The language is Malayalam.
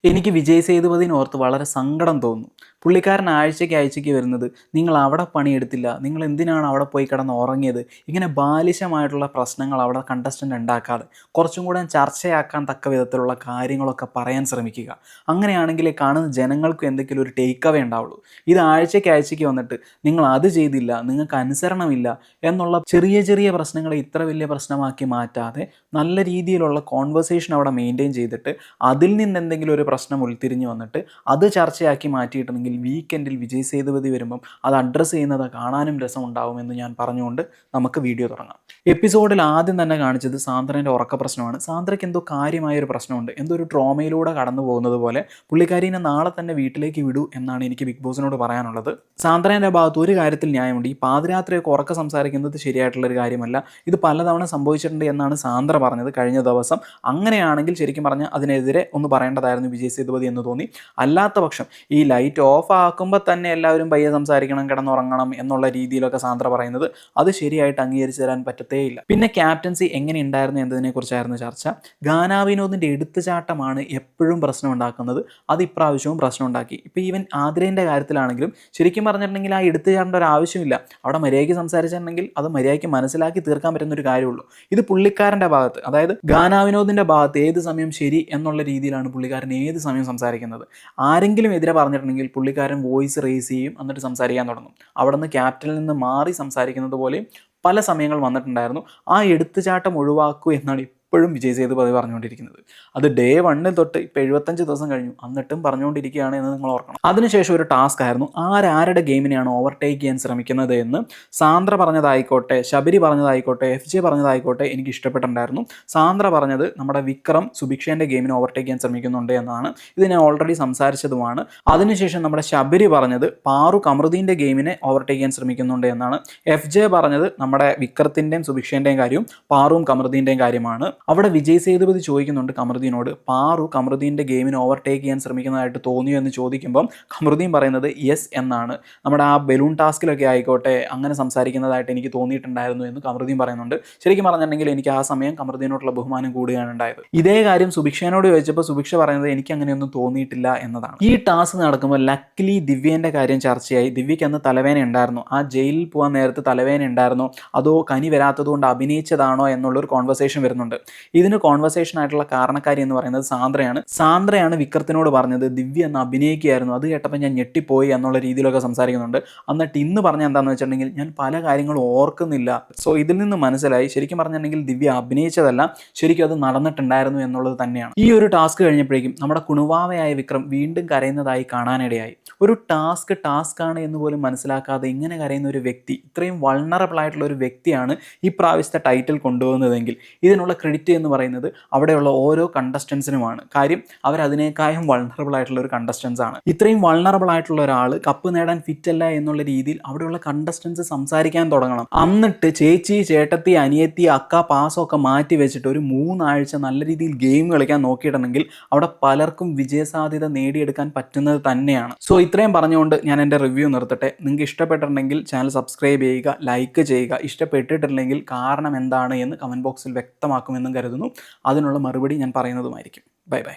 എനിക്ക് വിജയ് സേതുപതിനെ ഓർത്ത് വളരെ സങ്കടം തോന്നുന്നു. പുള്ളിക്കാരൻ ആഴ്ചയ്ക്ക് വരുന്നത്, നിങ്ങൾ അവിടെ പണിയെടുത്തില്ല, നിങ്ങൾ എന്തിനാണ് അവിടെ പോയി കിടന്ന് ഉറങ്ങിയത്, ഇങ്ങനെ ബാലിശമായിട്ടുള്ള പ്രശ്നങ്ങൾ അവിടെ കണ്ടസ്റ്റൻ്റ് ഉണ്ടാക്കാതെ കുറച്ചും കൂടെ ചർച്ചയാക്കാൻ തക്ക വിധത്തിലുള്ള കാര്യങ്ങളൊക്കെ പറയാൻ ശ്രമിക്കുക. അങ്ങനെയാണെങ്കിലേ കാണുന്ന ജനങ്ങൾക്കും എന്തെങ്കിലും ഒരു ടേക്ക് അവേ ഉണ്ടാവുള്ളൂ. ഇത് ആഴ്ചയ്ക്ക് വന്നിട്ട് നിങ്ങൾ അത് ചെയ്തില്ല, നിങ്ങൾക്ക് അനുസരണമില്ല എന്നുള്ള ചെറിയ ചെറിയ പ്രശ്നങ്ങളെ ഇത്ര വലിയ പ്രശ്നമാക്കി മാറ്റാതെ നല്ല രീതിയിലുള്ള കോൺവെർസേഷൻ അവിടെ മെയിൻറ്റെയിൻ ചെയ്തിട്ട് അതിൽ നിന്ന് എന്തെങ്കിലും ഒരു പ്രശ്നം ഉൾത്തിരിഞ്ഞ് വന്നിട്ട് അത് ചർച്ചയാക്കി മാറ്റിയിട്ടുണ്ടെങ്കിൽ വീക്കെൻഡിൽ വിജയ് സേതുപതി വരുമ്പം അത് അഡ്രസ്സ് ചെയ്യുന്നത് കാണാനും രസമുണ്ടാവുമെന്ന് ഞാൻ പറഞ്ഞുകൊണ്ട് നമുക്ക് വീഡിയോ തുടങ്ങാം. എപ്പിസോഡിൽ ആദ്യം തന്നെ കാണിച്ചത് സാന്ദ്രേൻ്റെ ഉറക്ക പ്രശ്നമാണ്. സാന്ദ്രയ്ക്ക് എന്തോ കാര്യമായൊരു പ്രശ്നമുണ്ട്, എന്തോ ഒരു ട്രോമയിലൂടെ കടന്നു പോകുന്നത് പോലെ പുള്ളിക്കാരീനെ നാളെ തന്നെ വീട്ടിലേക്ക് വിടൂ എന്നാണ് എനിക്ക് ബിഗ് ബോസിനോട് പറയാനുള്ളത്. സാന്ദ്രേൻ്റെ ഭാഗത്ത് ഒരു കാര്യത്തിൽ ന്യായമുണ്ട്. ഈ പാതിരാത്രിയൊക്കെ ഉറക്ക സംസാരിക്കുന്നത് ശരിയായിട്ടുള്ളൊരു കാര്യമല്ല. ഇത് പലതവണ സംഭവിച്ചിട്ടുണ്ട് എന്നാണ് സാന്ദ്ര പറഞ്ഞത് കഴിഞ്ഞ ദിവസം. അങ്ങനെയാണെങ്കിൽ ശരിക്കും പറഞ്ഞാൽ അതിനെതിരെ ഒന്ന് പറയേണ്ടതായിരുന്നു വിജയ് സേതുപതി എന്ന് തോന്നി. അല്ലാത്ത പക്ഷം ഈ ലൈറ്റ് ഓഫ് ആക്കുമ്പോൾ തന്നെ എല്ലാവരും പയ്യെ സംസാരിക്കണം, കിടന്നുറങ്ങണം എന്നുള്ള രീതിയിലൊക്കെ സാന്ദ്ര പറയുന്നത് അത് ശരിയായിട്ട് അംഗീകരിച്ചു തരാൻ പറ്റത്തേയില്ല. പിന്നെ ക്യാപ്റ്റൻസി എങ്ങനെ ഉണ്ടായിരുന്നു എന്നതിനെക്കുറിച്ചായിരുന്നു ചർച്ച. ഗാനാ വിനോദിൻ്റെ എടുത്തുചാട്ടമാണ് എപ്പോഴും പ്രശ്നം ഉണ്ടാക്കുന്നത്. അത് ഇപ്രാവശ്യവും പ്രശ്നം ഉണ്ടാക്കി. ഇപ്പോൾ ഈവൻ ആതിരേൻ്റെ കാര്യത്തിലാണെങ്കിലും ശരിക്കും പറഞ്ഞിട്ടുണ്ടെങ്കിൽ ആ എടുത്തുചാട്ടേണ്ട ഒരു ആവശ്യമില്ല. അവിടെ മര്യാദയ്ക്ക് സംസാരിച്ചിട്ടുണ്ടെങ്കിൽ അത് മര്യാദയ്ക്ക് മനസ്സിലാക്കി തീർക്കാൻ പറ്റുന്ന ഒരു കാര്യമുള്ളൂ. ഇത് പുള്ളിക്കാരൻ്റെ ഭാഗത്ത്, അതായത് ഗാനാ വിനോദിൻ്റെ ഭാഗത്ത് ഏത് സമയം ശരി എന്നുള്ള രീതിയിലാണ് പുള്ളിക്കാരൻ ഏത് സമയം സംസാരിക്കുന്നത്. ആരെങ്കിലും എതിരെ പറഞ്ഞിട്ടുണ്ടെങ്കിൽ പുള്ളിക്കാരൻ വോയിസ് റേസ് ചെയ്യും, എന്നിട്ട് സംസാരിക്കാൻ തുടങ്ങും. അവിടെ നിന്ന് ക്യാപ്റ്റനിൽ നിന്ന് മാറി സംസാരിക്കുന്നത് പോലെയും പല സമയങ്ങൾ വന്നിട്ടുണ്ടായിരുന്നു. ആ എടുത്തുചാട്ടം ഒഴിവാക്കൂ എന്നാണ് ഇപ്പോഴും വിജയ് സേതുപതി പറഞ്ഞുകൊണ്ടിരിക്കുന്നത്. അത് ഡേ 1 തൊട്ട് ഇപ്പോൾ 75 ദിവസം കഴിഞ്ഞു, എന്നിട്ടും പറഞ്ഞുകൊണ്ടിരിക്കുകയാണ് എന്ന് നിങ്ങൾ ഓർക്കണം. അതിനുശേഷം ഒരു ടാസ്ക് ആയിരുന്നു ആരുടെ ഗെയിമിനെയാണ് ഓവർടേക്ക് ചെയ്യാൻ ശ്രമിക്കുന്നത് എന്ന് സാന്ദ്ര പറഞ്ഞതായിക്കോട്ടെ, ശബരി പറഞ്ഞതായിക്കോട്ടെ, FJ പറഞ്ഞതായിക്കോട്ടെ എനിക്ക് ഇഷ്ടപ്പെട്ടിട്ടുണ്ടായിരുന്നു. സാന്ദ്ര പറഞ്ഞത് നമ്മുടെ വിക്രം സുഭിക്ഷേൻ്റെ ഗെയിമിനെ ഓവർടേക്ക് ചെയ്യാൻ ശ്രമിക്കുന്നുണ്ട് എന്നാണ്. ഇത് ഞാൻ ഓൾറെഡി സംസാരിച്ചതുമാണ്. അതിനുശേഷം നമ്മുടെ ശബരി പറഞ്ഞത് പാറു കമറുദ്ദീൻ്റെ ഗെയിമിനെ ഓവർടേക്ക് ചെയ്യാൻ ശ്രമിക്കുന്നുണ്ട് എന്നാണ്. FJ പറഞ്ഞത് നമ്മുടെ വിക്രത്തിൻ്റെയും സുഭിക്ഷേൻ്റെയും കാര്യവും പാറുവും കമറുദ്ദീൻ്റെയും കാര്യമാണ്. അവിടെ വിജയ് സേതുപതി ചോദിക്കുന്നുണ്ട് കമറുദ്ദീനോട്, പാറു കമറുദ്ദീൻ്റെ ഗെയിമിനെ ഓവർടേക്ക് ചെയ്യാൻ ശ്രമിക്കുന്നതായിട്ട് തോന്നിയോ എന്ന് ചോദിക്കുമ്പം കമറുദ്ദീൻ പറയുന്നത് യെസ് എന്നാണ്. നമ്മുടെ ആ ബലൂൺ ടാസ്കിലൊക്കെ ആയിക്കോട്ടെ അങ്ങനെ സംസാരിക്കുന്നതായിട്ട് എനിക്ക് തോന്നിയിട്ടുണ്ടായിരുന്നു എന്ന് കമറുദ്ദീൻ പറയുന്നുണ്ട്. ശരിക്കും പറഞ്ഞിട്ടുണ്ടെങ്കിൽ എനിക്ക് ആ സമയം കമറുദ്ദീനോടുള്ള ബഹുമാനം കൂടുകയാണ് ഉണ്ടായത്. ഇതേ കാര്യം സുഭിക്ഷേനോട് ചോദിച്ചപ്പോൾ സുഭിക്ഷ പറയുന്നത് എനിക്ക് അങ്ങനെയൊന്നും തോന്നിയിട്ടില്ല എന്നതാണ്. ഈ ടാസ്ക് നടക്കുമ്പോൾ ലക്കിലി ദിവ്യേൻ്റെ കാര്യം ചർച്ചയായി. ദിവ്യയ്ക്ക് അന്ന് തലവേന ഉണ്ടായിരുന്നു. ആ ജയിലിൽ പോകാൻ നേരത്ത് തലവേന ഉണ്ടായിരുന്നോ അതോ കനി വരാത്തതുകൊണ്ട് അഭിനയിച്ചതാണോ എന്നുള്ളൊരു കോൺവെർസേഷൻ വരുന്നുണ്ട്. ഇതിന് കോൺവെർസേഷൻ ആയിട്ടുള്ള കാരണക്കാരി എന്ന് പറയുന്നത് സാന്ദ്രയാണ് വിക്രത്തിനോട് പറഞ്ഞത് ദിവ്യ എന്ന് അഭിനയിക്കുകയായിരുന്നു, അത് കേട്ടപ്പോൾ ഞാൻ ഞെട്ടിപ്പോയി എന്നുള്ള രീതിയിലൊക്കെ സംസാരിക്കുന്നുണ്ട്. എന്നിട്ട് ഇന്ന് പറഞ്ഞ എന്താണെന്ന് വെച്ചിട്ടുണ്ടെങ്കിൽ ഞാൻ പല കാര്യങ്ങളും ഓർക്കുന്നില്ല. സോ ഇതിൽ നിന്ന് മനസ്സിലായി ശരിക്കും പറഞ്ഞിട്ടുണ്ടെങ്കിൽ ദിവ്യ അഭിനയിച്ചതല്ല, ശരിക്കും അത് നടന്നിട്ടുണ്ടായിരുന്നു എന്നുള്ളത് തന്നെയാണ്. ഈ ഒരു ടാസ്ക് കഴിഞ്ഞപ്പോഴേക്കും നമ്മുടെ കുണുവാവയായ വിക്രം വീണ്ടും കരയുന്നതായി കാണാനിടയായി. ഒരു ടാസ്ക് ആണ് എന്ന് പോലും മനസ്സിലാക്കാതെ ഇങ്ങനെ കരയുന്ന ഒരു വ്യക്തി, ഇത്രയും വൾണറബിൾ ആയിട്ടുള്ള ഒരു വ്യക്തിയാണ് ഈ പ്രാവശ്യത്തെ ടൈറ്റിൽ കൊണ്ടുപോകുന്നതെങ്കിൽ ഇതിനുള്ള ക്രെഡിറ്റ് എന്ന് പറയുന്നത് അവിടെയുള്ള ഓരോ കണ്ടസ്റ്റൻസിനുമാണ്. കാര്യം അവരതിനേക്കാളും വൾണറബിൾ ആയിട്ടുള്ള ഒരു കണ്ടസ്റ്റൻസ് ആണ്. ഇത്രയും വൾണറബിൾ ആയിട്ടുള്ള ഒരാൾ കപ്പ് നേടാൻ ഫിറ്റ് അല്ല എന്നുള്ള രീതിയിൽ അവിടെയുള്ള കണ്ടസ്റ്റൻസ് സംസാരിക്കാൻ തുടങ്ങണം. എന്നിട്ട് ചേച്ചി, ചേട്ടത്തി, അനിയത്തി, അക്ക, പാസമൊക്കെ മാറ്റി വെച്ചിട്ട് ഒരു 3 ആഴ്ച നല്ല രീതിയിൽ ഗെയിം കളിക്കാൻ നോക്കിയിട്ടുണ്ടെങ്കിൽ അവിടെ പലർക്കും വിജയസാധ്യത നേടിയെടുക്കാൻ പറ്റുന്നത് തന്നെയാണ്. സോ ഇത്രയും പറഞ്ഞുകൊണ്ട് ഞാൻ എൻ്റെ റിവ്യൂ നിർത്തട്ടെ. നിങ്ങൾക്ക് ഇഷ്ടപ്പെട്ടിട്ടുണ്ടെങ്കിൽ ചാനൽ സബ്സ്ക്രൈബ് ചെയ്യുക, ലൈക്ക് ചെയ്യുക. ഇഷ്ടപ്പെട്ടിട്ടില്ലെങ്കിൽ കാരണം എന്താണ് എന്ന് കമൻറ്റ് ബോക്സിൽ വ്യക്തമാക്കുമെന്നും കരുതുന്നു. അതിനുള്ള മറുപടി ഞാൻ പറയുന്നതുമായിരിക്കും. Bye bye.